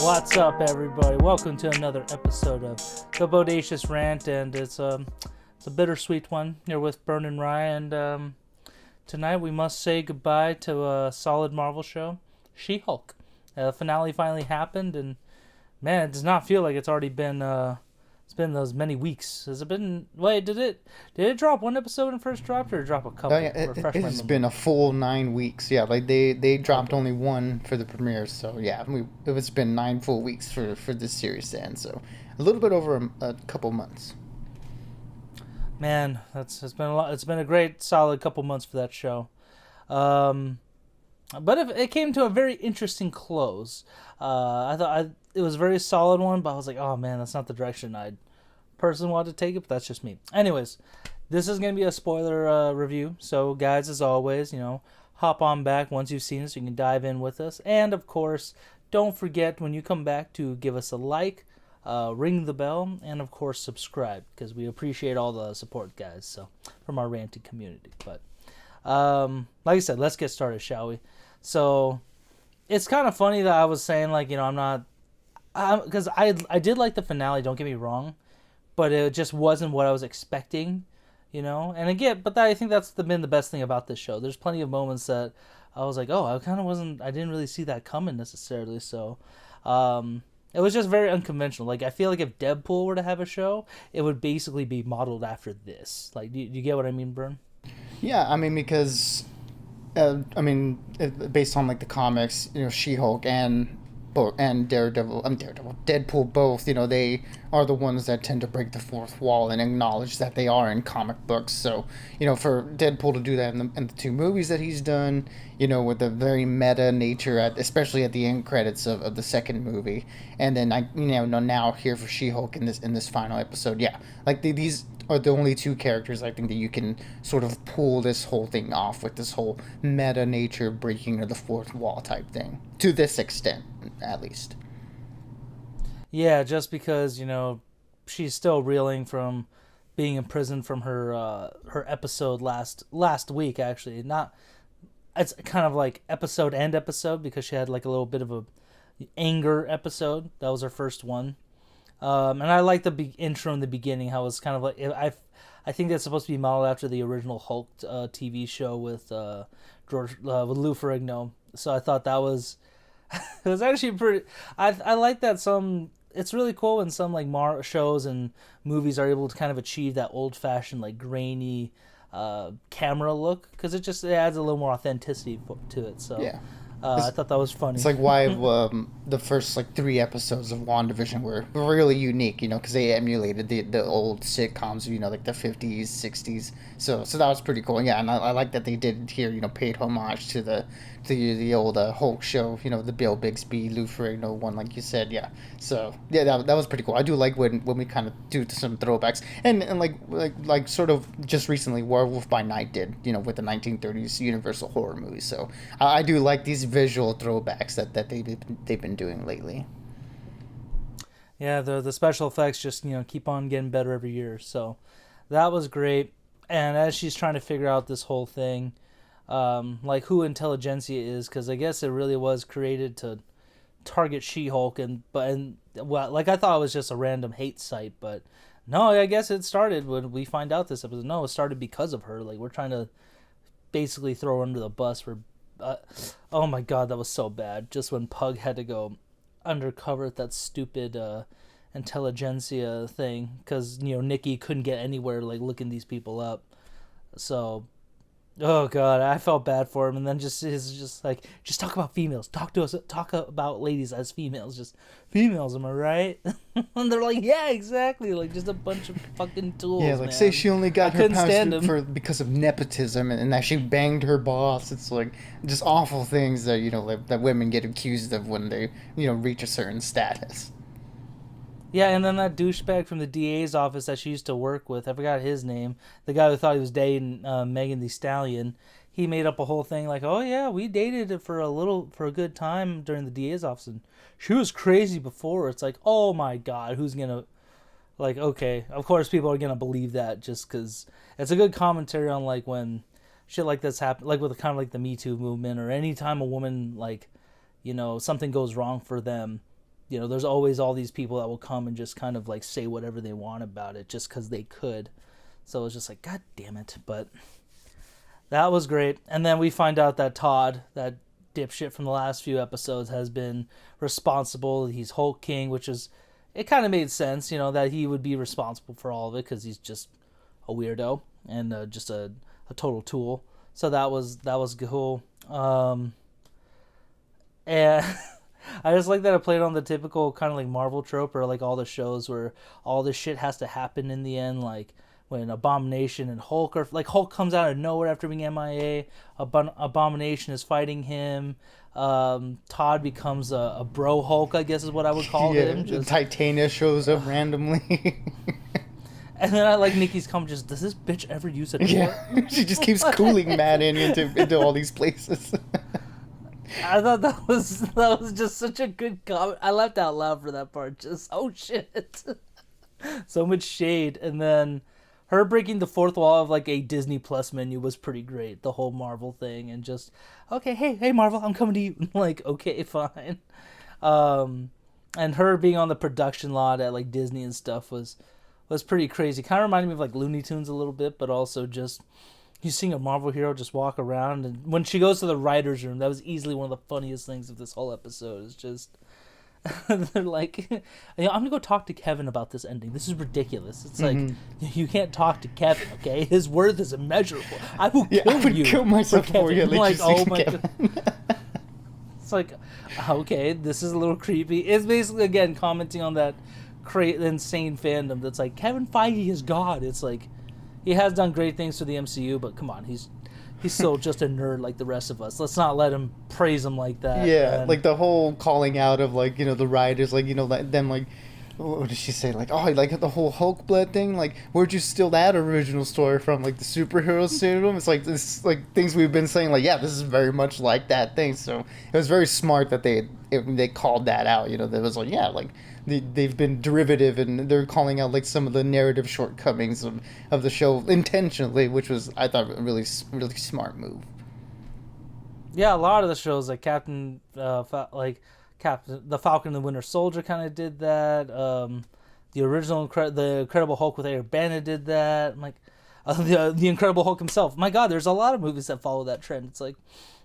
What's up, everybody? Welcome to another episode of the Bodacious Rant, and it's a bittersweet one here with Bern and Ryan. And tonight we must say goodbye to a solid Marvel show, She-Hulk. The finale finally happened, and man, it does not feel like it's already been it's been those many weeks. Has it been? Wait, did it drop one episode when it first dropped, or drop a couple? Oh yeah, it's been a full 9 weeks. Yeah, like they dropped only one for the premiere, so yeah, it's been 9 full weeks for this series to end. So a little bit over a couple months. Man, it's been a lot. It's been a great, solid couple months for that show. But it came to a very interesting close. I thought it was a very solid one, but I was like, oh man, that's not the direction I'd personally want to take it, but that's just me. Anyways, this is going to be a spoiler review, so guys, as always, hop on back once you've seen it so you can dive in with us. And of course, don't forget when you come back to give us a like, ring the bell, and of course subscribe, because we appreciate all the support, guys, so from our ranting community. But like I said, let's get started, shall we? So it's kind of funny that I was saying, like, I'm not, because I did like the finale, don't get me wrong, but it just wasn't what I was expecting, and again, but I think that's been the best thing about this show. There's plenty of moments that I was like, oh, I didn't really see that coming necessarily. So it was just very unconventional. Like, I feel like if Deadpool were to have a show, it would basically be modeled after this. Like, do you get what I mean, Bern? Yeah, I mean, because based on like the comics, She-Hulk and Deadpool both, they are the ones that tend to break the fourth wall and acknowledge that they are in comic books. So, for Deadpool to do that in the two movies that he's done, with the very meta nature, especially at the end credits of the second movie, and then now here for She-Hulk in this final episode, yeah, like these are the only two characters I think that you can sort of pull this whole thing off with, this whole meta nature breaking of the fourth wall type thing, to this extent, at least. Yeah, just because, she's still reeling from being imprisoned from her episode last week, actually. It's kind of like episode and episode, because she had like a little bit of a anger episode. That was her first one. And I like the intro in the beginning, how it's kind of like, I think that's supposed to be modeled after the original Hulk TV show with with Lou Ferrigno. So I thought that was it was actually pretty. I like that it's really cool when some like shows and movies are able to kind of achieve that old fashioned, like, grainy camera look, because it adds a little more authenticity to it. So yeah. I thought that was funny. It's like why the first like 3 episodes of WandaVision were really unique, because they emulated the old sitcoms, like the 50s, 60s. So that was pretty cool. Yeah, and I like that they did here, paid homage to the old Hulk show, the Bill Bixby, Lou Ferrigno one, like you said. Yeah. So yeah, that was pretty cool. I do like when we kind of do some throwbacks, and like sort of just recently Werewolf by Night did, with the 1930s Universal horror movies. So I do like these visual throwbacks that they've been doing lately. Yeah, the special effects just keep on getting better every year. So that was great. And as she's trying to figure out this whole thing, like who Intelligentsia is, because I guess it really was created to target She-Hulk, like I thought it was just a random hate site, but no, I guess it started when we find out this episode. No, it started because of her. Like, we're trying to basically throw her under the bus for. Oh my god, that was so bad. Just when Pug had to go undercover at that stupid Intelligentsia thing, because Nikki couldn't get anywhere, like, looking these people up. So, oh god, I felt bad for him. And then just like, just talk about females. Talk to us. Talk about ladies as females. Just females, am I right? And they're like, yeah, exactly. Like, just a bunch of fucking tools. Yeah, like, man. say she only got her powers because of nepotism, and that she banged her boss. It's like just awful things that like, that women get accused of when they reach a certain status. Yeah, and then that douchebag from the DA's office that she used to work with, I forgot his name, the guy who thought he was dating Megan Thee Stallion, he made up a whole thing like, oh yeah, we dated for a good time during the DA's office, and she was crazy before. It's like, oh my god, who's gonna, like, okay, of course people are gonna believe that, just because it's a good commentary on, like, when shit like this happen, like with kind of like the Me Too movement, or any time a woman, like, something goes wrong for them, you know, there's always all these people that will come and just kind of like say whatever they want about it just because they could. So it was just like, God damn it. But that was great. And then we find out that Todd, that dipshit from the last few episodes, has been responsible. He's Hulk King, which is, it kind of made sense, you know, that he would be responsible for all of it because he's just a weirdo and just a total tool. So that was cool. And I just like that it played on the typical kind of like Marvel trope or like all the shows where all this shit has to happen in the end, like when Abomination and Hulk are like, Hulk comes out of nowhere after being MIA, Abomination is fighting him, Todd becomes a bro Hulk, I guess is what I would call him. Just... Titania shows up randomly. And then I like Nikki's comment, just, does this bitch ever use a door? Yeah, she just keeps cooling Matt into all these places. I thought that was just such a good comment. I laughed out loud for that part. Just, oh shit. So much shade. And then her breaking the fourth wall of like a Disney Plus menu was pretty great. The whole Marvel thing and just, okay, hey Marvel, I'm coming to you. Like, okay, fine. And her being on the production lot at like Disney and stuff was pretty crazy. Kind of reminded me of like Looney Tunes a little bit, but also just you seeing a Marvel hero just walk around. And when she goes to the writer's room, that was easily one of the funniest things of this whole episode. Is just they're like, I'm gonna go talk to Kevin about this ending. This is ridiculous. It's like, you can't talk to Kevin, okay? His worth is immeasurable. I will kill I would you. kill myself for you. Like, oh my god. It's like, okay, this is a little creepy. It's basically again commenting on that insane fandom that's like, Kevin Feige is God. It's like, he has done great things for the MCU, but come on, he's still just a nerd like the rest of us. Let's not let him praise him like that. Yeah, like the whole calling out of like, you know, the writers, like, you know, them like, what did she say? Like, oh, like the whole Hulk blood thing. Like, where'd you steal that original story from? Like the superhero syndrome. It's like this, like things we've been saying. Like, yeah, this is very much like that thing. So it was very smart that they called that out. You know, that was like, yeah, like they've been derivative and they're calling out like some of the narrative shortcomings of the show intentionally, which was, I thought, a really smart move. Yeah, a lot of the shows like the Falcon and the Winter Soldier kind of did that. The original the Incredible Hulk with Eric Bana did that. I'm like, the Incredible Hulk himself. My God, there's a lot of movies that follow that trend. It's like,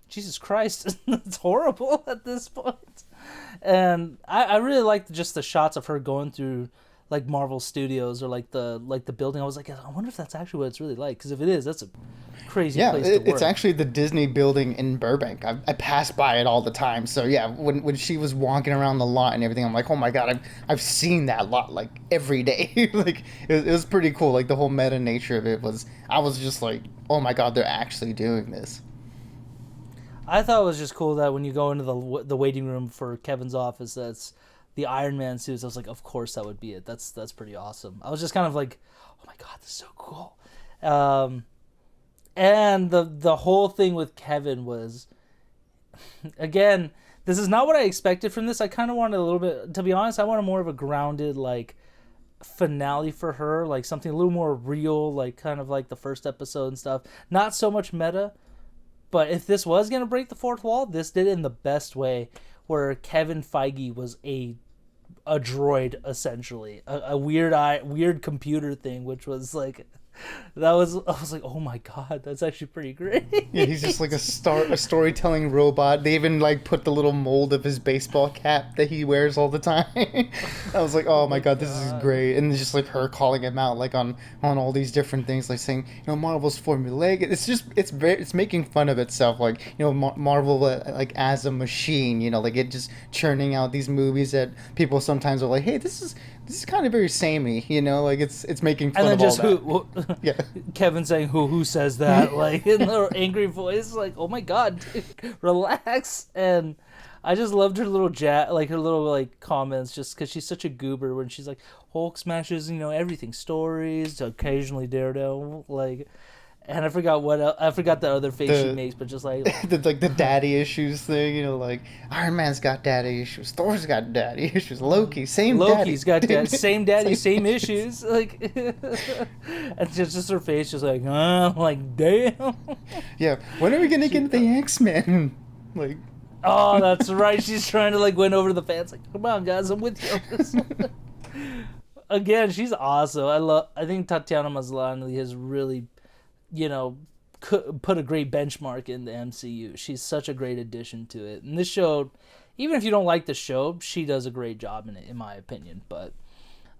Jesus Christ, it's horrible at this point. And I really liked just the shots of her going through like Marvel Studios or like the building. I was like, I wonder if that's actually what it's really like. Because if it is, that's a crazy place to work. It's actually the Disney building in Burbank. I pass by it all the time. So yeah, when she was walking around the lot and everything, I'm like, oh my God, I've seen that lot like every day. Like it was pretty cool. Like the whole meta nature of it was, I was just like, oh my God, they're actually doing this. I thought it was just cool that when you go into the waiting room for Kevin's office, that's the Iron Man suits. I was like, of course that would be it. That's pretty awesome. I was just kind of like, oh my God, this is so cool. And the whole thing with Kevin was, again, this is not what I expected from this. I kind of wanted a little bit, to be honest, I wanted more of a grounded like finale for her, like something a little more real, like kind of like the first episode and stuff. Not so much meta. But if this was going to break the fourth wall, this did it in the best way, where Kevin Feige was a droid, essentially. A weird computer thing, which was like, I was like, oh my God, that's actually pretty great. Yeah, he's just like a storytelling robot. They even like put the little mold of his baseball cap that he wears all the time. I was like, oh my God, this is great. And just like her calling him out like on all these different things, like saying, you know, Marvel's formulaic. It's just it's making fun of itself, like, you know, Marvel like as a machine, you know, like it just churning out these movies that people sometimes are like, hey, this is kind of very samey, you know, like it's making fun of all that. Yeah. Kevin saying who says that, like in their angry voice, like, oh my God, dude, relax. And I just loved her little her little like comments, just because she's such a goober when she's like, Hulk smashes, you know, everything, stories, occasionally Daredevil, like. And I forgot the other face she makes, but just like the daddy issues thing, you know, like Iron Man's got daddy issues, Thor's got daddy issues, Loki's got same daddy, same issues, like, and just her face, just like, like damn. Yeah, when are we gonna get the X-Men? Like, Oh, that's right. She's trying to like win over the fans. Like, come on, guys, I'm with you on this one. Again, she's awesome. I think Tatiana Maslany has really, you know, put a great benchmark in the MCU. She's such a great addition to it. And this show, even if you don't like the show, she does a great job in it, in my opinion. But,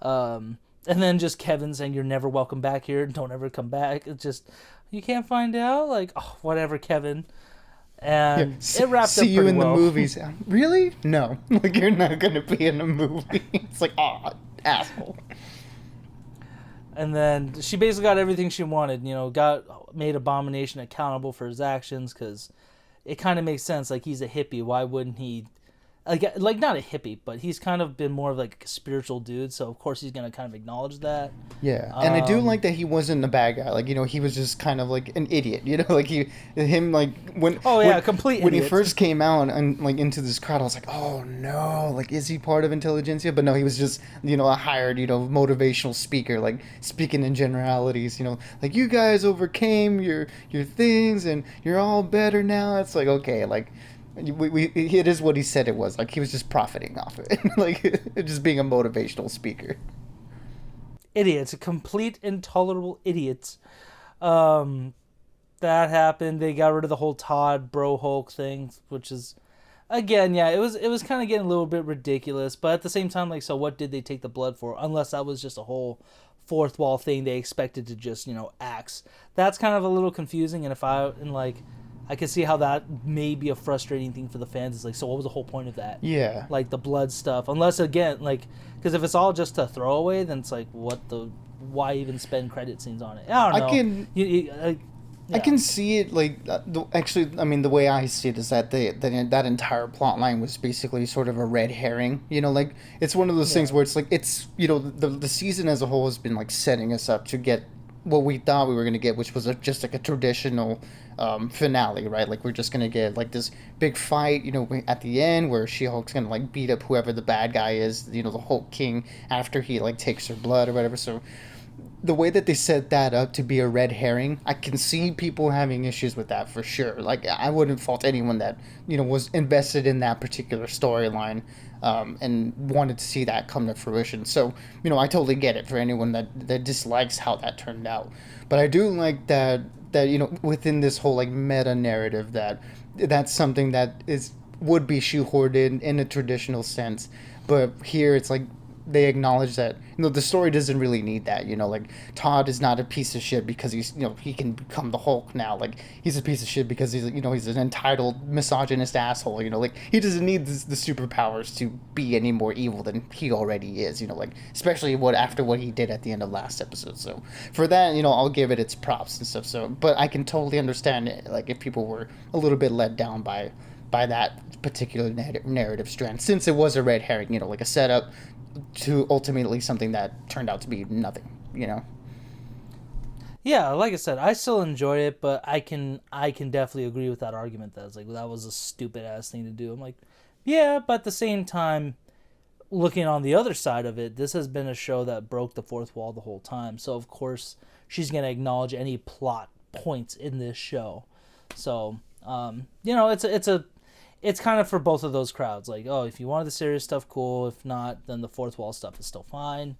and then just Kevin saying, "You're never welcome back here. Don't ever come back." It's just, you can't find out. Like, oh, whatever, Kevin. And it wrapped up See you pretty in well. the movies. Really? No. Like, you're not going to be in a movie. It's like, oh, asshole. And then she basically got everything she wanted. You know, made Abomination accountable for his actions, because it kind of makes sense. Like, he's a hippie. Why wouldn't he? Like not a hippie, but he's kind of been more of like a spiritual dude. So of course he's gonna kind of acknowledge that. Yeah, and I do like that he wasn't a bad guy. Like, you know, he was just kind of like an idiot. You know, like him like when complete when he idiot. first came out and like into this crowd, I was like, oh no, like is he part of intelligentsia? But no, he was just, you know, a hired, you know, motivational speaker, like speaking in generalities. You know, like, you guys overcame your things and you're all better now. It's like, okay, like. It is what he said it was. Like, he was just profiting off of it. Like, just being a motivational speaker. Idiots, complete intolerable idiots. That happened. They got rid of the whole Todd Bro Hulk thing, which is, again, yeah, it was kind of getting a little bit ridiculous. But at the same time, like, so what did they take the blood for? Unless that was just a whole fourth wall thing they expected to just, you know, axe. That's kind of a little confusing. And I can see how that may be a frustrating thing for the fans. It's like, so what was the whole point of that? Yeah. Like, the blood stuff. Unless, again, like, because if it's all just a throwaway, then it's like, why even spend credit scenes on it? I don't know. I can see it, like, actually, I mean, the way I see it is that that entire plot line was basically sort of a red herring. You know, like, it's one of those things where it's like, it's, you know, the season as a whole has been, like, setting us up to get what we thought we were going to get, which was just like a traditional finale, right? Like, we're just going to get like this big fight, you know, at the end where She-Hulk's going to like beat up whoever the bad guy is, you know, the Hulk King, after he like takes her blood or whatever. So the way that they set that up to be a red herring, I can see people having issues with that for sure. Like, I wouldn't fault anyone that, you know, was invested in that particular storyline and wanted to see that come to fruition. So, you know, I totally get it for anyone that dislikes how that turned out. But I do like that, you know, within this whole like meta narrative, that's something that would be shoehorned in a traditional sense. But here it's like, they acknowledge that, you know, the story doesn't really need that. You know, like, Todd is not a piece of shit because he's, you know, he can become the Hulk now. Like, he's a piece of shit because he's, you know, he's an entitled misogynist asshole. You know, like, he doesn't need the superpowers to be any more evil than he already is. You know, like, especially after what he did at the end of last episode. So for that, you know, I'll give it its props and stuff. So, but I can totally understand it, like, if people were a little bit let down by that particular narrative strand, since it was a red herring, you know, like a setup to ultimately something that turned out to be nothing, you know? Yeah, like I said, I still enjoyed it, but I can definitely agree with that argument that it's like, that was a stupid ass thing to do. I'm like, yeah, but at the same time, looking on the other side of it, this has been a show that broke the fourth wall the whole time. So of course she's gonna acknowledge any plot points in this show. So you know, it's kind of for both of those crowds. Like, oh, if you wanted the serious stuff, cool. If not, then the fourth wall stuff is still fine.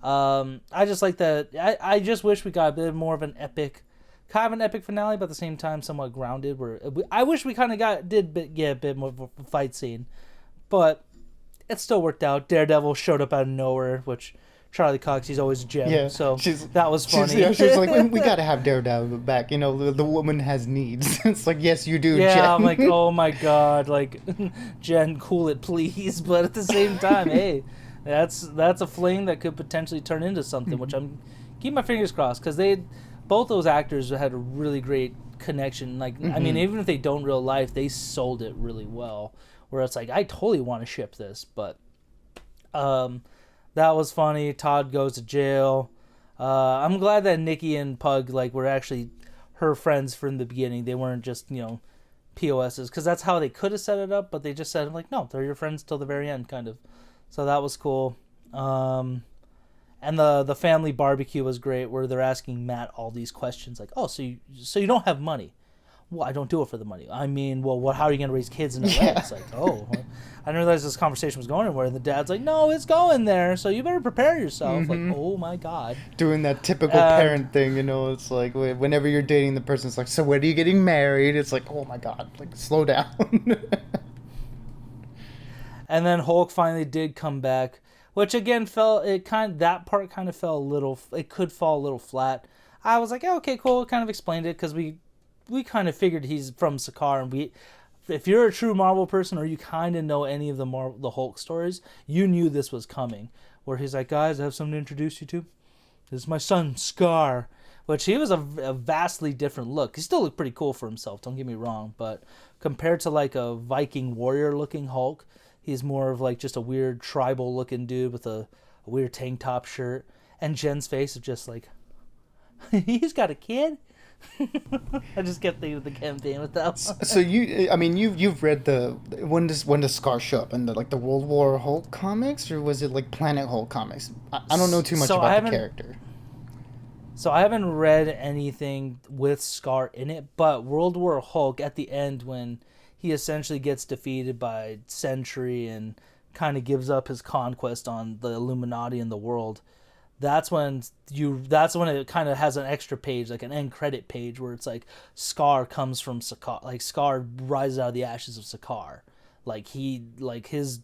I just like that. I just wish we got a bit more of an epic, kind of an epic finale, but at the same time somewhat grounded. I wish we kind of get a bit more of a fight scene, but it still worked out. Daredevil showed up out of nowhere, which Charlie Cox, he's always a gem. Yeah, so that was funny. She was like, we got to have Daredevil back. You know, the woman has needs. It's like, yes, you do, yeah, Jen. I'm like, oh my God, like, Jen, cool it, please. But at the same time, hey, that's a fling that could potentially turn into something, which I'm keep my fingers crossed, because both those actors had a really great connection. Like, I mean, even if they don't in real life, they sold it really well. Where it's like, I totally want to ship this, but that was funny. Todd goes to jail. I'm glad that Nikki and Pug were actually her friends from the beginning. They weren't just, you know, POSs, because that's how they could have set it up, but they just said, like, no, they're your friends till the very end, kind of. So that was cool. And the family barbecue was great, where they're asking Matt all these questions, like, oh, so you don't have money. Well, I don't do it for the money. I mean, well, what? How are you going to raise kids in LA? Yeah. It's like, oh, well, I didn't realize this conversation was going anywhere. And the dad's like, no, it's going there, so you better prepare yourself. Like, oh my god. Doing that typical And parent thing, it's like whenever you're dating the person, it's like, so when are you getting married? It's like, oh my god, like slow down. and then Hulk finally did come back, which again that part kind of fell a little. It could fall a little flat. I was like, oh, okay, cool. It kind of explained it because we kind of figured he's from Sakaar, and if you're a true Marvel person or you kind of know any of the Hulk stories, you knew this was coming. Where he's like, guys, I have something to introduce you to. This is my son, Scar. Which he was a vastly different look. He still looked pretty cool for himself, don't get me wrong. But compared to like a Viking warrior looking Hulk, he's more of like just a weird tribal looking dude with a weird tank top shirt. And Jen's face is just like, he's got a kid? I just kept thinking of the campaign with that one. So you've read when does Scar show up in the World War Hulk comics, or was it like Planet Hulk comics? I don't know too much about the character. So I haven't read anything with Scar in it, but World War Hulk at the end when he essentially gets defeated by Sentry and kind of gives up his conquest on the Illuminati and the world. That's when it kind of has an extra page, like an end credit page, where it's like Scar comes from Sakaar, like Scar rises out of the ashes of Sakaar, like his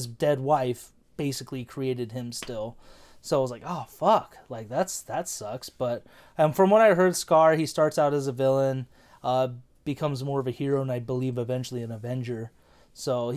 dead wife basically created him still. So I was like, oh fuck, like that sucks. But from what I heard, Scar, he starts out as a villain, becomes more of a hero, and I believe eventually an Avenger. So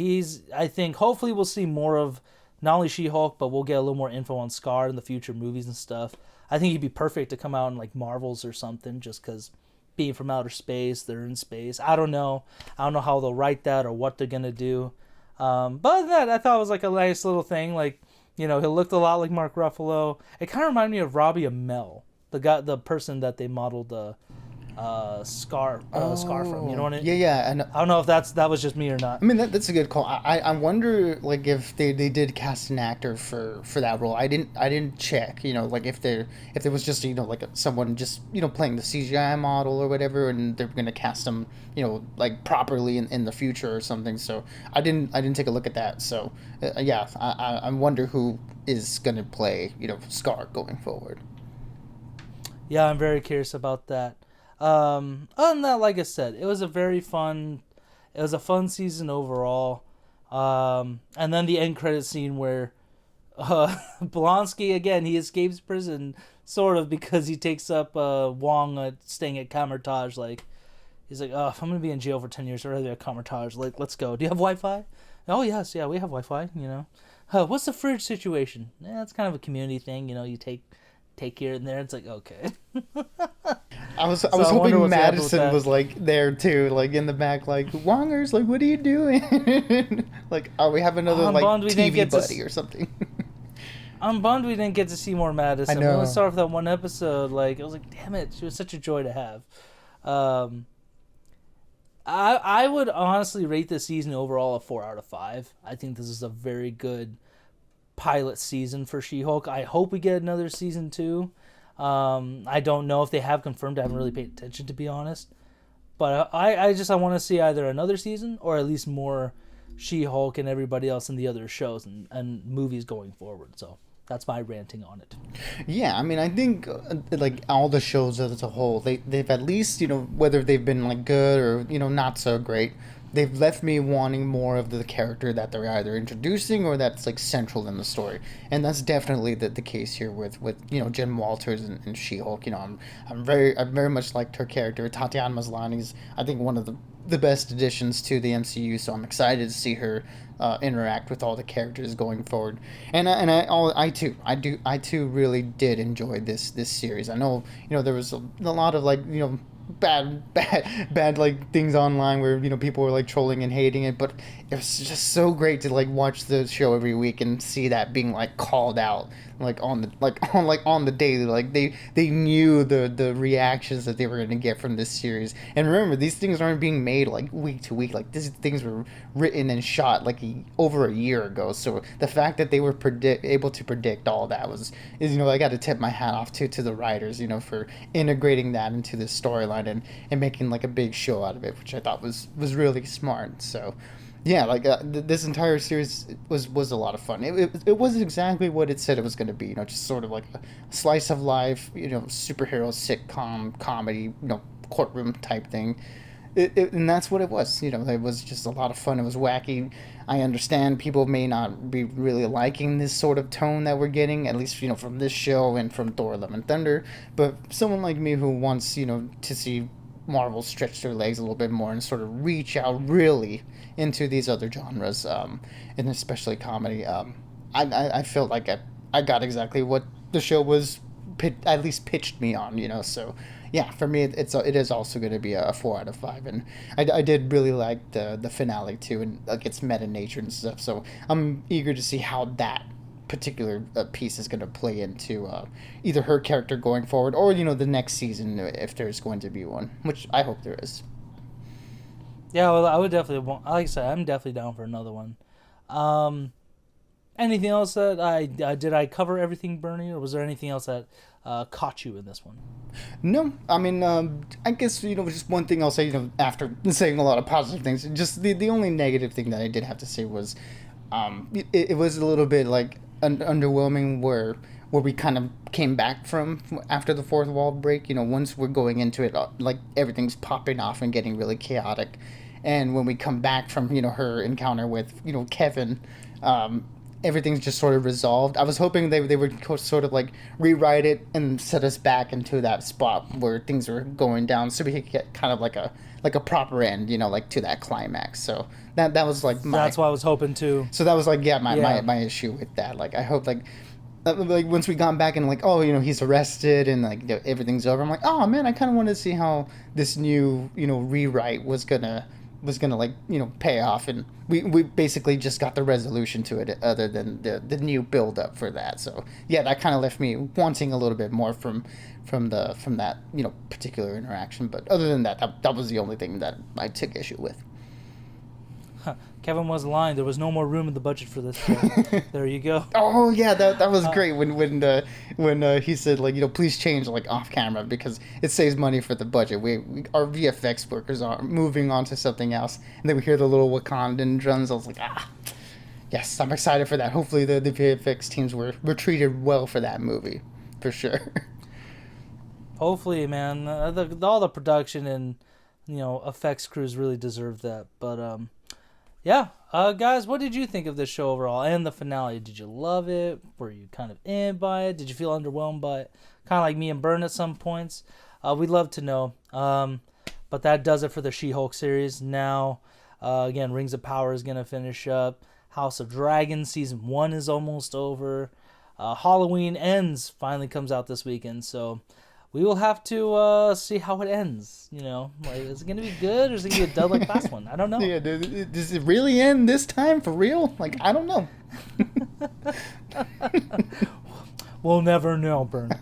I think hopefully we'll see more of not only She-Hulk, but we'll get a little more info on Scar in the future movies and stuff. I think he'd be perfect to come out in like Marvels or something, just because being from outer space, they're in space. I don't know how they'll write that or what they're gonna do. But other than that, I thought it was like a nice little thing. Like, he looked a lot like Mark Ruffalo. It kind of reminded me of Robbie Amell, the person that they modeled the Scar from. You know what I mean? Yeah. And I don't know if that was just me or not. I mean, that's a good call. I wonder like if they did cast an actor for that role. I didn't check. Like if there was just like someone just playing the CGI model or whatever, and they're gonna cast them like properly in the future or something. So I didn't take a look at that. So yeah, I wonder who is gonna play Scar going forward. Yeah, I'm very curious about that. Other than that, like I said, it was a fun season overall. And then the end credit scene where Blonsky, again, he escapes prison, sort of, because he takes up Wong staying at Kamertage. Like, he's like, oh, if I'm going to be in jail for 10 years, I'd rather be at Kamertage. Like, let's go. Do you have Wi-Fi? Oh, yes, yeah, we have Wi-Fi, what's the fridge situation? It's kind of a community thing, you take here and there. It's like, okay. I was hoping Madison was like there too, like in the back, like Wongers, like what are you doing? Like, oh, we have another like TV buddy or something. I'm bummed we didn't get to see more Madison. I know. We only saw her for that one episode. Like, I was like, damn it, she was such a joy to have. I would honestly rate this season overall a 4 out of 5. I think this is a very good pilot season for She-Hulk. I hope we get another season 2. I don't know if they have confirmed. I haven't really paid attention, to be honest. But I want to see either another season or at least more She-Hulk and everybody else in the other shows and movies going forward. So that's my ranting on it. Yeah, I mean, I think like all the shows as a whole, they've at least whether they've been like good or not so great, they've left me wanting more of the character that they're either introducing or that's like central in the story, and that's definitely the case here with Jen Walters and She-Hulk. I very much liked her character. Tatiana Maslany's, I think, one of the best additions to the MCU, so I'm excited to see her interact with all the characters going forward. And I too really did enjoy this series. I know there was a lot of like bad like things online where people were like trolling and hating it, but it was just so great to like watch the show every week and see that being like called out on the daily. Like they knew the reactions that they were going to get from this series. And remember, these things aren't being made like week to week. Like these things were written and shot like over a year ago. So the fact that they were able to predict all that is I got to tip my hat off to the writers for integrating that into the storyline. storyline and making like a big show out of it, which I thought was really smart. So yeah, like this entire series was a lot of fun. It was exactly what it said it was going to be. You know, just sort of like a slice of life. You know, superhero sitcom comedy. You know, courtroom type thing. And that's what it was. You know, it was just a lot of fun. It was wacky. I understand people may not be really liking this sort of tone that we're getting, at least, you know, from this show and from Thor: Love and Thunder. But someone like me who wants, you know, to see Marvel stretch their legs a little bit more and sort of reach out really into these other genres, and especially comedy, I felt like I got exactly what the show was at least pitched me on, you know. So yeah, for me it is also going to be a 4 out of 5, and I did really like the finale too, and like its meta nature and stuff. So I'm eager to see how that particular piece is going to play into either her character going forward, or you know, the next season, if there's going to be one, which I hope there is. Yeah, well, I would definitely want. Like I said, I'm definitely down for another one. Anything else that I cover everything, Bernie, or was there anything else that caught you in this one? No, I mean, I guess, you know, just one thing I'll say, you know, after saying a lot of positive things, just the only negative thing that I did have to say was, it was a little bit like underwhelming where we kind of came back from after the fourth wall break. You know, once we're going into it, like everything's popping off and getting really chaotic, and when we come back from, you know, her encounter with, you know, Kevin, everything's just sort of resolved. I was hoping they would sort of like rewrite it and set us back into that spot where things were going down, so we could get kind of like a proper end, you know, like to that climax. So that was like that's what I was hoping to. So that was like, yeah, my issue with that. Like, I hope like once we got back and like, oh, you know, he's arrested and like, you know, everything's over, I'm like, oh man, I kind of wanted to see how this new, you know, rewrite was gonna like, you know, pay off, and we basically just got the resolution to it, other than the new build up for that. So yeah, that kind of left me wanting a little bit more from that, you know, particular interaction. But other than that was the only thing that I took issue with. Kevin was lying. There was no more room in the budget for this show. There you go. Oh yeah, that was great when he said, like, you know, please change, like, off camera because it saves money for the budget. We our VFX workers are moving on to something else, and then we hear the little Wakandan drums. I was like, yes, I'm excited for that. Hopefully the VFX teams were treated well for that movie, for sure. Hopefully, man. All the production and, you know, effects crews really deserve that. But yeah, guys, what did you think of this show overall and the finale? Did you love it? Were you kind of in by it? Did you feel underwhelmed by it? Kind of like me and Bern at some points. We'd love to know. But that does it for the She-Hulk series. Now, again, Rings of Power is going to finish up. House of Dragons Season 1 is almost over. Halloween Ends finally comes out this weekend, so we will have to see how it ends. You know, like, is it going to be good or is it going to be a dud like last one? I don't know. Yeah, does it really end this time for real? Like, I don't know. We'll never know, Bern.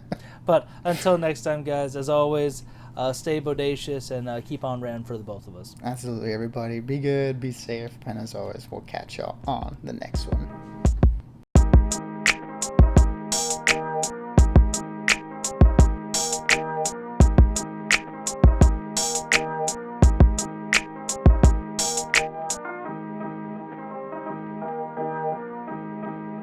But until next time, guys, as always, stay bodacious and keep on Rant for the both of us. Absolutely, everybody. Be good, be safe, and as always, we'll catch y'all on the next one.